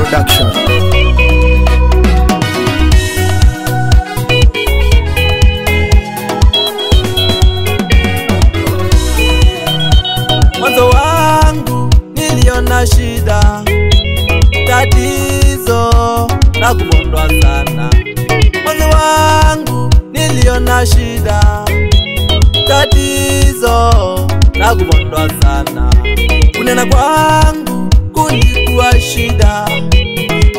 Production. Mwanzo wangu niliona shida, tatizo na kubondwa sana. Mwanzo wangu niliona shida, tatizo na kubondwa sana. Kunena kwangu kulikuwa shida,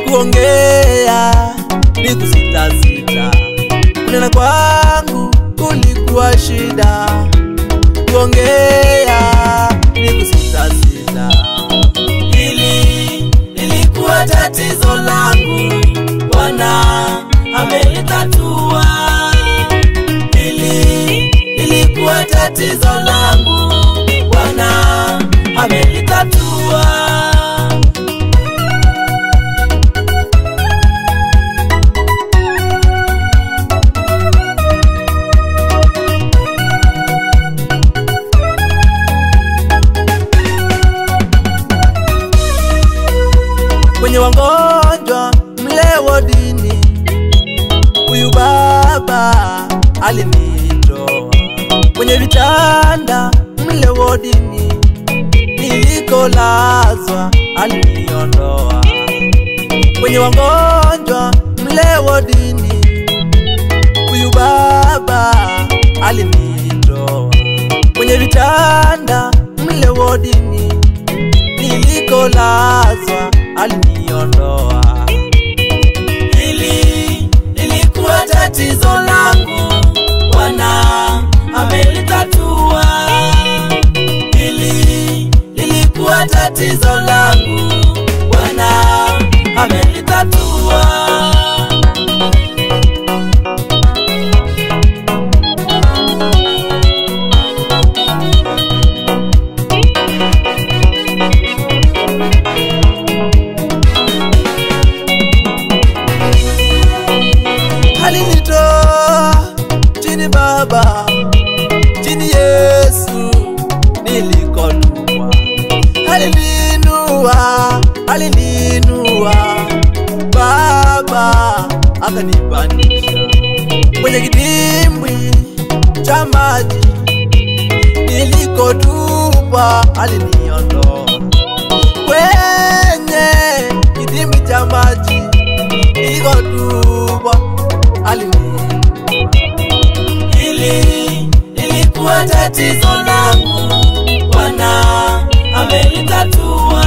kuongea ni kusita sita. Kunena kwangu kulikuwa shida, kuongea ni kusita sita. Ilikuwa tatizo langu, Bwana amelitatua. Ilikuwa tatizo langu, Bwana amelitatua. Kwenye wagonjwa mle wodini, huyu baba alinitoa. Kwenye vitanda mle wodini, nilikolazwa aliniondoa. Kwenye wagonjwa mle wodini, huyu baba alinitoa. Kwenye vitanda mle wodini, nilikolazwa aliniondoa. Ilikuwa tatizo langu, Bwana amelitatua. Ilikuwa tatizo langu, Bwana amelitatua. Alinitoa chini Baba, chini Yesu nilikolua. Alininua Baba, akanipandisha kwenye kidimbwi cha maji. Nilikotupa aliniondoa kwenye kidimbwi cha maji. Nilikotupa aliniondoa. Ilikuwa tatizo langu, Bwana amelitatua.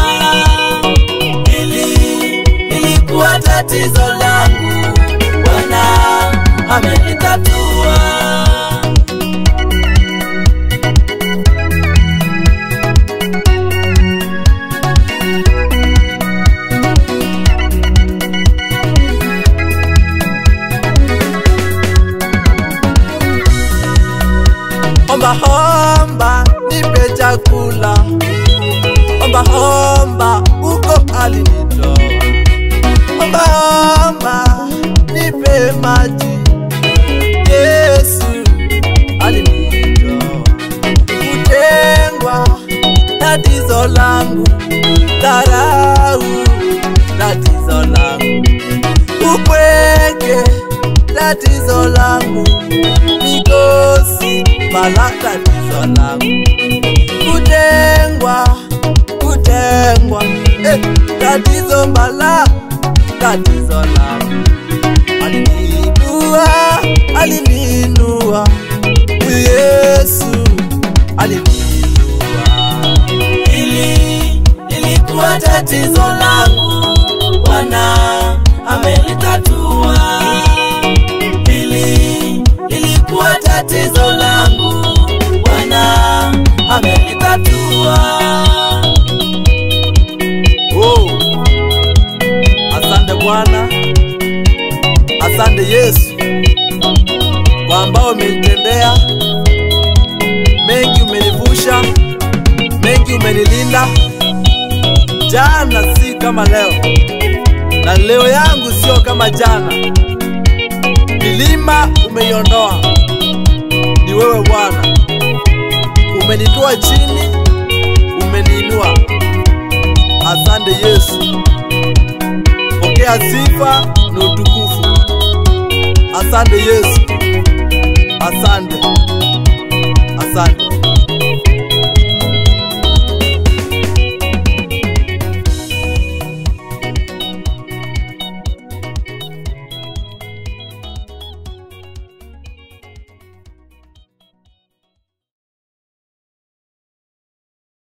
Ilikuwa tatizo langu, Bwana amelitatua. Omba nipe chakula, omba uko alinitoa. Omba nipe maji, Yesu alinitoa. Kutengwa tatizo langu, dharau tatizo langu, upweke tatizo langu, mikosi bala tatizo langu. Kutengwa tatizo bala tatizo langu. Alininua Yesu alininua. Ilikuwa tatizo langu, Bwana amelitatua. Ilikuwa tatizo langu, Bwana amelitatua. Oh, asante Bwana, asante Yesu kwa ambao umenitendea mengi. Umenivusha mengi, umenilinda. Jana si kama leo, na leo yangu sio kama jana. Milima umeiondoa, ni wewe Bwana. Umenitoa chini, umeniinua. Asante Yesu. Pokea sifa na utukufu. Asante Yesu. Asante. Asante.